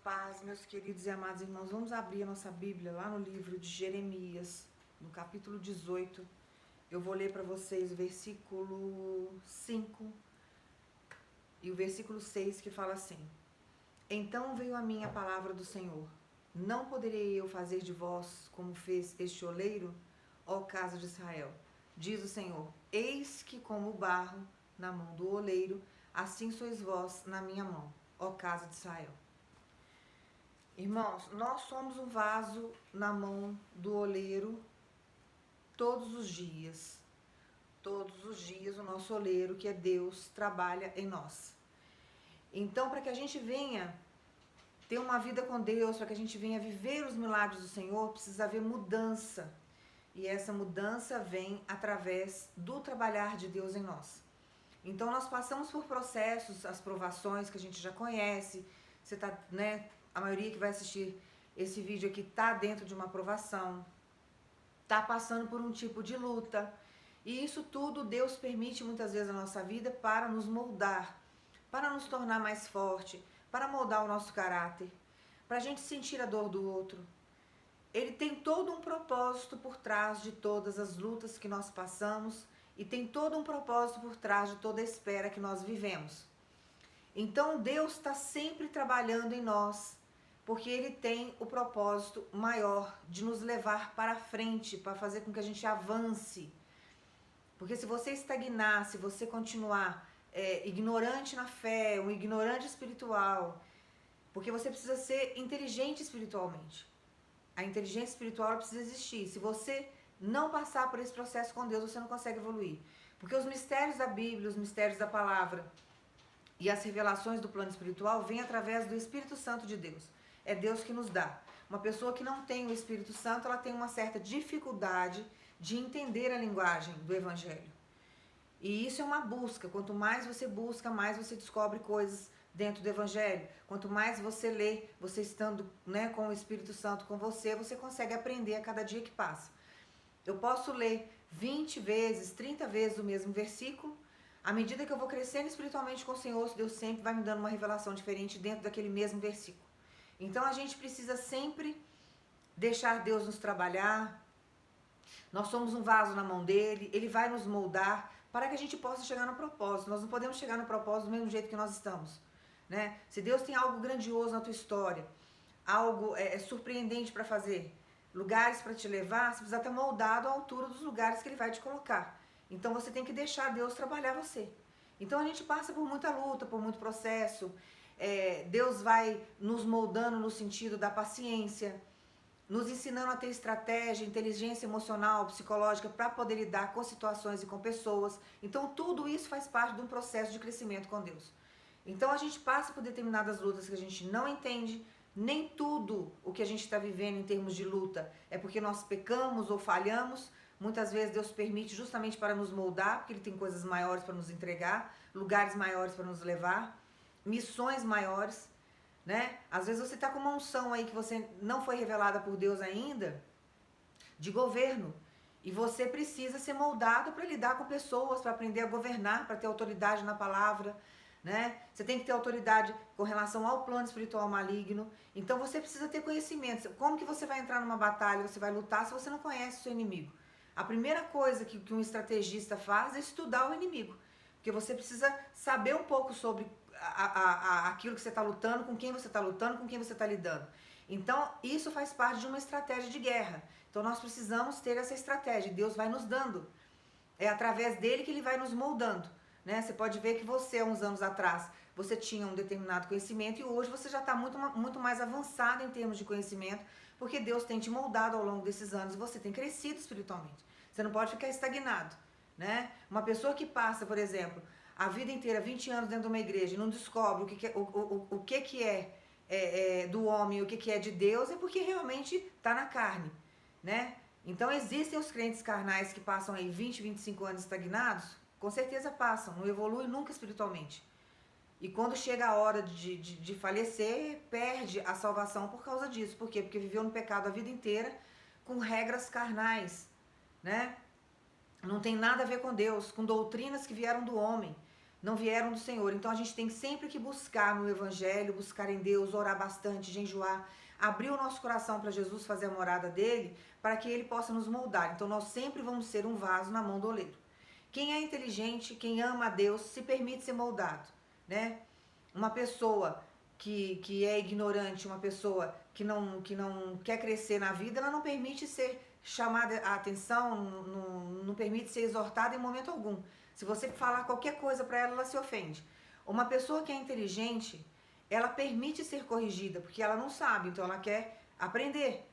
paz, meus queridos e amados irmãos. Vamos abrir a nossa Bíblia lá no livro de Jeremias, no capítulo 18. Eu vou ler para vocês o versículo 5 e o versículo 6, que fala assim: Então veio a mim a palavra do Senhor: Não poderei eu fazer de vós como fez este oleiro, ó casa de Israel? Diz o Senhor: Eis que como o barro na mão do oleiro, assim sois vós na minha mão, ó casa de Israel. Irmãos, nós somos um vaso na mão do oleiro todos os dias. Todos os dias o nosso oleiro, que é Deus, trabalha em nós. Então, para que a gente venha ter uma vida com Deus, para que a gente venha viver os milagres do Senhor, precisa haver mudança. E essa mudança vem através do trabalhar de Deus em nós. Então, nós passamos por processos, as provações que a gente já conhece. Você tá, né? A maioria que vai assistir esse vídeo aqui tá dentro de uma provação, tá passando por um tipo de luta. E isso tudo Deus permite muitas vezes na nossa vida para nos moldar, para nos tornar mais forte, para moldar o nosso caráter, para a gente sentir a dor do outro. Ele tem todo um propósito por trás de todas as lutas que nós passamos e tem todo um propósito por trás de toda a espera que nós vivemos. Então Deus está sempre trabalhando em nós, porque Ele tem o propósito maior de nos levar para frente, para fazer com que a gente avance. Porque se você estagnar, se você continuar ignorante na fé, um ignorante espiritual, porque você precisa ser inteligente espiritualmente. A inteligência espiritual precisa existir. Se você não passar por esse processo com Deus, você não consegue evoluir. Porque os mistérios da Bíblia, os mistérios da palavra e as revelações do plano espiritual vêm através do Espírito Santo de Deus. É Deus que nos dá. Uma pessoa que não tem o Espírito Santo, ela tem uma certa dificuldade de entender a linguagem do Evangelho. E isso é uma busca. Quanto mais você busca, mais você descobre coisas dentro do Evangelho. Quanto mais você lê, você estando, né, com o Espírito Santo com você, você consegue aprender a cada dia que passa. Eu posso ler 20 vezes, 30 vezes o mesmo versículo. À medida que eu vou crescendo espiritualmente com o Senhor, Deus sempre vai me dando uma revelação diferente dentro daquele mesmo versículo. Então a gente precisa sempre deixar Deus nos trabalhar. Nós somos um vaso na mão dele, ele vai nos moldar para que a gente possa chegar no propósito. Nós não podemos chegar no propósito do mesmo jeito que nós estamos, né? Se Deus tem algo grandioso na tua história, algo surpreendente para fazer, lugares para te levar, você precisa estar moldado à altura dos lugares que ele vai te colocar. Então você tem que deixar Deus trabalhar você. Então a gente passa por muita luta, por muito processo. Deus vai nos moldando no sentido da paciência, nos ensinando a ter estratégia, inteligência emocional, psicológica para poder lidar com situações e com pessoas. Então tudo isso faz parte de um processo de crescimento com Deus. Então a gente passa por determinadas lutas que a gente não entende. Nem tudo o que a gente está vivendo em termos de luta é porque nós pecamos ou falhamos. Muitas vezes Deus permite justamente para nos moldar, porque Ele tem coisas maiores para nos entregar, lugares maiores para nos levar, missões maiores, né? Às vezes você está com uma unção aí que você não foi revelada por Deus ainda, de governo, e você precisa ser moldado para lidar com pessoas, para aprender a governar, para ter autoridade na palavra, né? Você tem que ter autoridade com relação ao plano espiritual maligno. Então você precisa ter conhecimento. Como que você vai entrar numa batalha, você vai lutar se você não conhece o seu inimigo? A primeira coisa que um estrategista faz é estudar o inimigo. Porque você precisa saber um pouco sobre aquilo que você está lutando, com quem você está lutando, com quem você está lidando. Então isso faz parte de uma estratégia de guerra. Então nós precisamos ter essa estratégia. Deus vai nos dando. É através dele que ele vai nos moldando. Né? Você pode ver que você, há uns anos atrás, você tinha um determinado conhecimento e hoje você já está muito mais avançado em termos de conhecimento, porque Deus tem te moldado ao longo desses anos e você tem crescido espiritualmente. Você não pode ficar estagnado, né? Uma pessoa que passa, por exemplo, a vida inteira, 20 anos dentro de uma igreja e não descobre o que é do homem e o que é de Deus, é porque realmente está na carne, né? Então existem os crentes carnais que passam aí 20, 25 anos estagnados, com certeza passam, não evolui nunca espiritualmente. E quando chega a hora de falecer, perde a salvação por causa disso. Por quê? Porque viveu no pecado a vida inteira, com regras carnais, né? Não tem nada a ver com Deus, com doutrinas que vieram do homem. não vieram do Senhor. Então a gente tem sempre que buscar no Evangelho, buscar em Deus, orar bastante, jejuar, abrir o nosso coração para Jesus fazer a morada dele, para que ele possa nos moldar. Então nós sempre vamos ser um vaso na mão do oleiro. Quem é inteligente, quem ama a Deus, se permite ser moldado, né? Uma pessoa que é ignorante, uma pessoa que não quer crescer na vida, ela não permite ser chamada a atenção, não permite ser exortada em momento algum. Se você falar qualquer coisa para ela, ela se ofende. Uma pessoa que é inteligente, ela permite ser corrigida, porque ela não sabe, então ela quer aprender,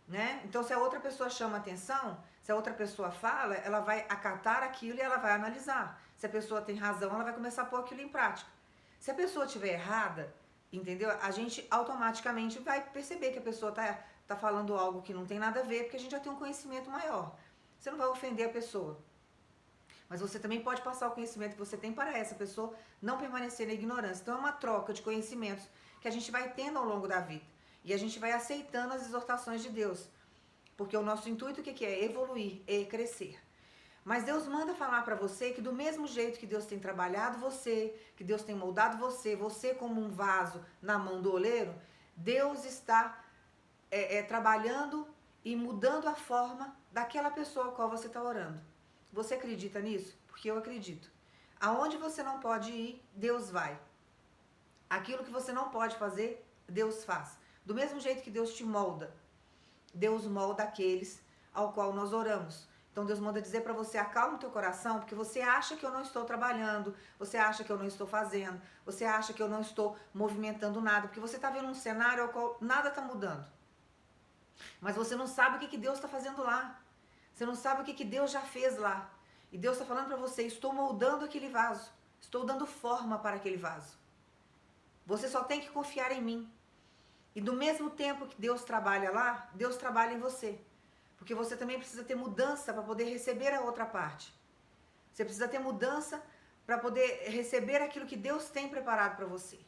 né? Então, se a outra pessoa chama atenção, se a outra pessoa fala, ela vai acatar aquilo e ela vai analisar. Se a pessoa tem razão, ela vai começar a pôr aquilo em prática. Se a pessoa estiver errada, entendeu? A gente automaticamente vai perceber que a pessoa tá falando algo que não tem nada a ver, porque a gente já tem um conhecimento maior. Você não vai ofender a pessoa. Mas você também pode passar o conhecimento que você tem para essa pessoa não permanecer na ignorância. Então é uma troca de conhecimentos que a gente vai tendo ao longo da vida. E a gente vai aceitando as exortações de Deus. Porque o nosso intuito o que é? Evoluir, é crescer. Mas Deus manda falar para você que do mesmo jeito que Deus tem trabalhado você, que Deus tem moldado você, você como um vaso na mão do oleiro, Deus está trabalhando e mudando a forma daquela pessoa a qual você está orando. Você acredita nisso? Porque eu acredito. Aonde você não pode ir, Deus vai. Aquilo que você não pode fazer, Deus faz. Do mesmo jeito que Deus te molda, Deus molda aqueles ao qual nós oramos. Então Deus manda dizer para você, acalma o teu coração, porque você acha que eu não estou trabalhando, você acha que eu não estou fazendo, você acha que eu não estou movimentando nada, porque você está vendo um cenário ao qual nada está mudando. Mas você não sabe o que Deus está fazendo lá. Você não sabe o que Deus já fez lá. E Deus está falando para você, estou moldando aquele vaso, estou dando forma para aquele vaso. Você só tem que confiar em mim. E do mesmo tempo que Deus trabalha lá, Deus trabalha em você. Porque você também precisa ter mudança para poder receber a outra parte. Você precisa ter mudança para poder receber aquilo que Deus tem preparado para você.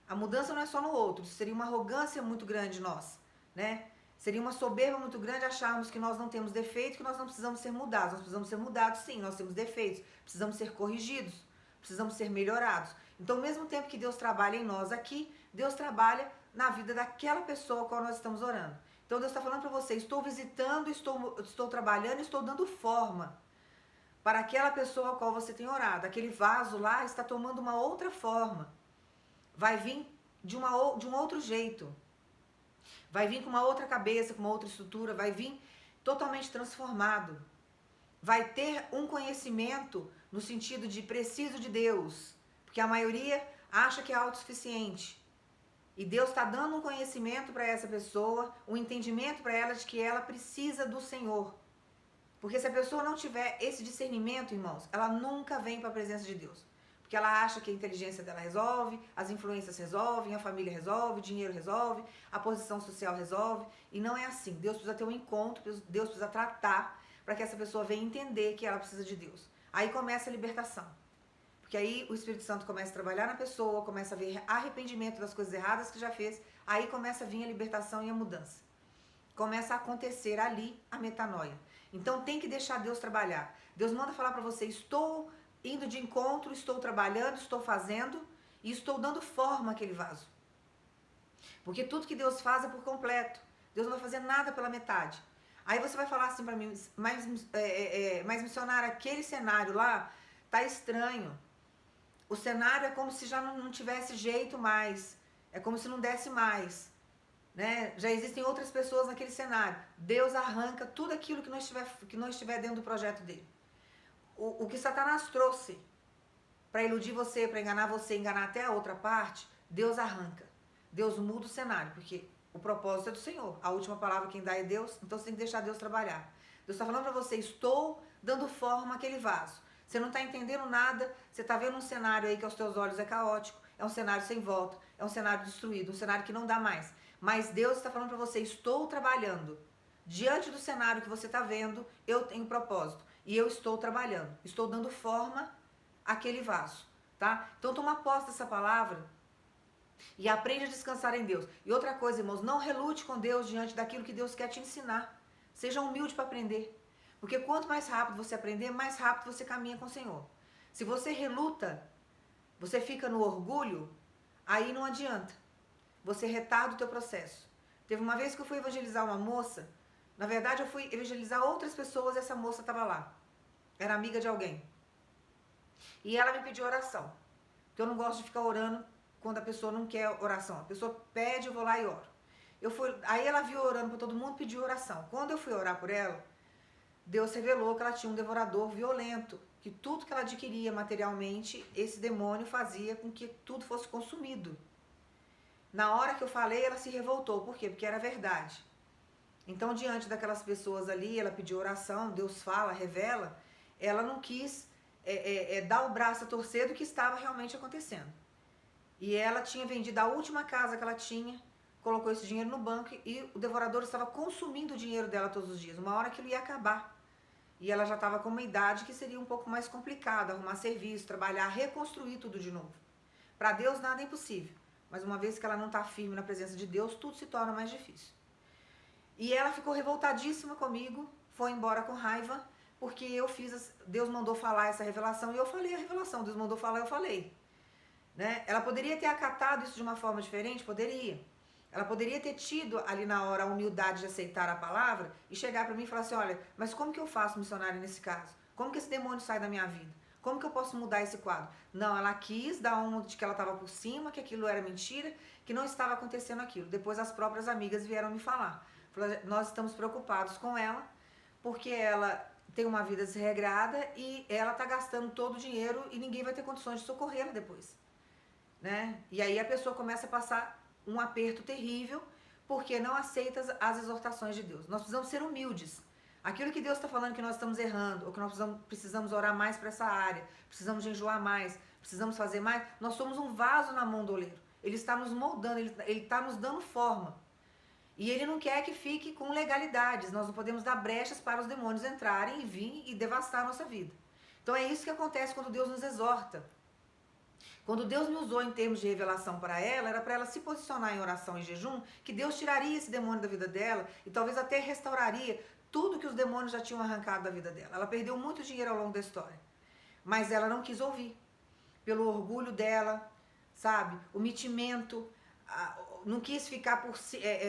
A mudança não é só no outro, isso seria uma arrogância muito grande nossa, né? Seria uma soberba muito grande acharmos que nós não temos defeito, que nós não precisamos ser mudados. Nós precisamos ser mudados, sim, nós temos defeitos, precisamos ser corrigidos, precisamos ser melhorados. Então, ao mesmo tempo que Deus trabalha em nós aqui, Deus trabalha na vida daquela pessoa com a qual nós estamos orando. Então, Deus está falando para você, estou visitando, estou trabalhando, estou dando forma para aquela pessoa a qual você tem orado. Aquele vaso lá está tomando uma outra forma. Vai vir de um outro jeito. Vai vir com uma outra cabeça, com uma outra estrutura, vai vir totalmente transformado. Vai ter um conhecimento no sentido de preciso de Deus, porque a maioria acha que é autossuficiente. E Deus está dando um conhecimento para essa pessoa, um entendimento para ela de que ela precisa do Senhor. Porque se a pessoa não tiver esse discernimento, irmãos, ela nunca vem para a presença de Deus. Porque ela acha que a inteligência dela resolve, as influências resolvem, a família resolve, o dinheiro resolve, a posição social resolve. E não é assim. Deus precisa ter um encontro, Deus precisa tratar para que essa pessoa venha entender que ela precisa de Deus. Aí começa a libertação. Porque aí o Espírito Santo começa a trabalhar na pessoa, começa a ver arrependimento das coisas erradas que já fez, aí começa a vir a libertação e a mudança. Começa a acontecer ali a metanoia. Então tem que deixar Deus trabalhar. Deus manda falar para você, estou indo de encontro, estou trabalhando, estou fazendo e estou dando forma àquele vaso. Porque tudo que Deus faz é por completo. Deus não vai fazer nada pela metade. Aí você vai falar assim para mim, mas missionária, aquele cenário lá tá estranho. O cenário é como se já não tivesse jeito mais. É como se não desse mais. Né? Já existem outras pessoas naquele cenário. Deus arranca tudo aquilo que não estiver dentro do projeto dele. O que Satanás trouxe para iludir você, para enganar você, enganar até a outra parte, Deus arranca. Deus muda o cenário, porque o propósito é do Senhor. A última palavra quem dá é Deus, então você tem que deixar Deus trabalhar. Deus está falando para você, estou dando forma àquele vaso. Você não está entendendo nada, você está vendo um cenário aí que aos teus olhos é caótico, é um cenário sem volta, é um cenário destruído, um cenário que não dá mais. Mas Deus está falando para você, estou trabalhando. Diante do cenário que você está vendo, eu tenho propósito. E eu estou trabalhando, estou dando forma àquele vaso, tá? Então toma posse dessa palavra e aprende a descansar em Deus. E outra coisa, irmãos, não relute com Deus diante daquilo que Deus quer te ensinar. Seja humilde para aprender. Porque quanto mais rápido você aprender, mais rápido você caminha com o Senhor. Se você reluta, você fica no orgulho, aí não adianta. Você retarda o teu processo. Teve uma vez que eu fui evangelizar uma moça, na verdade eu fui evangelizar outras pessoas e essa moça estava lá. Era amiga de alguém. E ela me pediu oração. Porque eu não gosto de ficar orando quando a pessoa não quer oração. A pessoa pede, eu vou lá e oro. Aí ela viu orando para todo mundo, pediu oração. Quando eu fui orar por ela, Deus revelou que ela tinha um devorador violento, que tudo que ela adquiria materialmente, esse demônio fazia com que tudo fosse consumido. Na hora que eu falei, ela se revoltou. Por quê? Porque era verdade. Então, diante daquelas pessoas ali, ela pediu oração, Deus fala, revela, ela não quis dar o braço a torcer do que estava realmente acontecendo. E ela tinha vendido a última casa que ela tinha, colocou esse dinheiro no banco e o devorador estava consumindo o dinheiro dela todos os dias. Uma hora aquilo ia acabar. E ela já estava com uma idade que seria um pouco mais complicado, arrumar serviço, trabalhar, reconstruir tudo de novo. Para Deus nada é impossível. Mas uma vez que ela não está firme na presença de Deus, tudo se torna mais difícil. E ela ficou revoltadíssima comigo, foi embora com raiva, porque Deus mandou falar essa revelação e eu falei a revelação. Deus mandou falar, eu falei. Né? Ela poderia ter acatado isso de uma forma diferente? Poderia. Ela poderia ter tido ali na hora a humildade de aceitar a palavra e chegar para mim e falar assim, olha, mas como que eu faço missionário nesse caso? Como que esse demônio sai da minha vida? Como que eu posso mudar esse quadro? Não, ela quis dar uma de que ela estava por cima, que aquilo era mentira, que não estava acontecendo aquilo. Depois as próprias amigas vieram me falar. Nós estamos preocupados com ela, porque ela tem uma vida desregrada e ela está gastando todo o dinheiro e ninguém vai ter condições de socorrê-la depois. Né? E aí a pessoa começa a passar um aperto terrível, porque não aceita as exortações de Deus. Nós precisamos ser humildes. Aquilo que Deus está falando que nós estamos errando, ou que nós precisamos orar mais para essa área, precisamos jejuar mais, precisamos fazer mais, nós somos um vaso na mão do oleiro. Ele está nos moldando, ele está nos dando forma. E ele não quer que fique com legalidades. Nós não podemos dar brechas para os demônios entrarem e vir e devastar a nossa vida. Então é isso que acontece quando Deus nos exorta. Quando Deus me usou em termos de revelação para ela, era para ela se posicionar em oração e jejum, que Deus tiraria esse demônio da vida dela e talvez até restauraria tudo que os demônios já tinham arrancado da vida dela. Ela perdeu muito dinheiro ao longo da história, mas ela não quis ouvir, pelo orgulho dela, sabe? O metimento, não quis ficar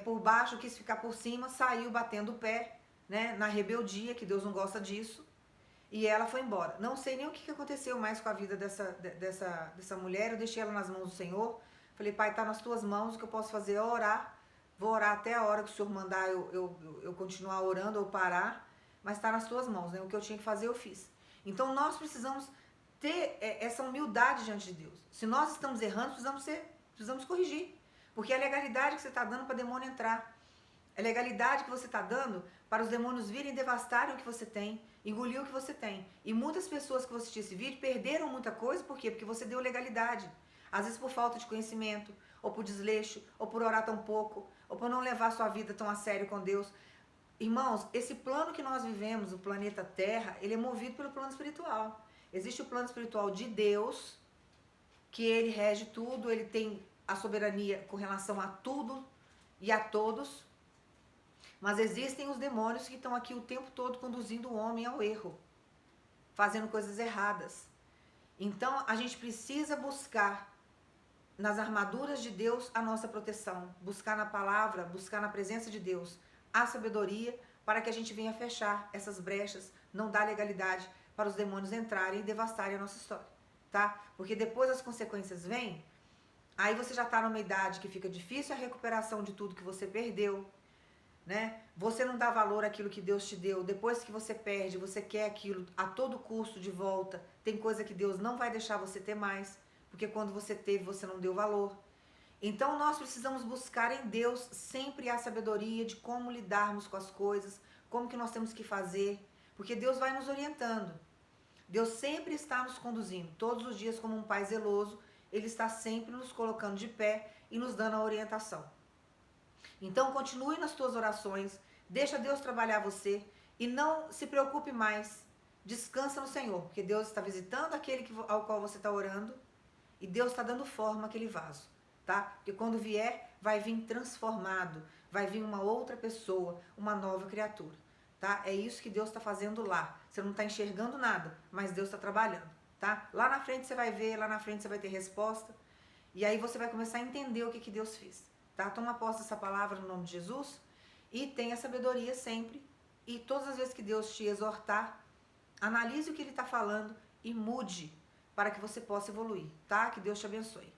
por baixo, quis ficar por cima, saiu batendo o pé, né? Na rebeldia, que Deus não gosta disso. E ela foi embora. Não sei nem o que aconteceu mais com a vida dessa mulher. Eu deixei ela nas mãos do Senhor. Falei, Pai, está nas tuas mãos. O que eu posso fazer é orar. Vou orar até a hora que o Senhor mandar eu continuar orando ou parar. Mas está nas tuas mãos, né? O que eu tinha que fazer, eu fiz. Então, nós precisamos ter essa humildade diante de Deus. Se nós estamos errando, precisamos corrigir. Porque é a legalidade que você está dando para o demônio entrar. É a legalidade que você está dando para os demônios virem e devastarem o que você tem, engolir o que você tem. E muitas pessoas que vão assistir esse vídeo perderam muita coisa, por quê? Porque você deu legalidade. Às vezes por falta de conhecimento, ou por desleixo, ou por orar tão pouco, ou por não levar sua vida tão a sério com Deus. Irmãos, esse plano que nós vivemos, o planeta Terra, ele é movido pelo plano espiritual. Existe o plano espiritual de Deus, que ele rege tudo, ele tem a soberania com relação a tudo e a todos. Mas existem os demônios que estão aqui o tempo todo conduzindo o homem ao erro, fazendo coisas erradas. Então, a gente precisa buscar nas armaduras de Deus a nossa proteção, buscar na palavra, buscar na presença de Deus a sabedoria para que a gente venha fechar essas brechas, não dar legalidade para os demônios entrarem e devastarem a nossa história, tá? Porque depois as consequências vêm, aí você já está numa idade que fica difícil a recuperação de tudo que você perdeu, né? Você não dá valor àquilo que Deus te deu. Depois que você perde, você quer aquilo a todo custo de volta. Tem coisa que Deus não vai deixar você ter mais, porque quando você teve, você não deu valor. Então nós precisamos buscar em Deus sempre a sabedoria de como lidarmos com as coisas, como que nós temos que fazer, porque Deus vai nos orientando. Deus sempre está nos conduzindo, todos os dias como um pai zeloso, Ele está sempre nos colocando de pé e nos dando a orientação. Então continue nas tuas orações, deixa Deus trabalhar você e não se preocupe mais. Descansa no Senhor, porque Deus está visitando aquele ao qual você está orando e Deus está dando forma àquele vaso, tá? Porque quando vier, vai vir transformado, vai vir uma outra pessoa, uma nova criatura, tá? É isso que Deus está fazendo lá. Você não está enxergando nada, mas Deus está trabalhando. tá? Lá na frente você vai ver, lá na frente você vai ter resposta. E aí você vai começar a entender o que Deus fez, tá? Toma posse dessa palavra no nome de Jesus e tenha sabedoria sempre. E todas as vezes que Deus te exortar, analise o que Ele está falando e mude para que você possa evoluir, tá? Que Deus te abençoe.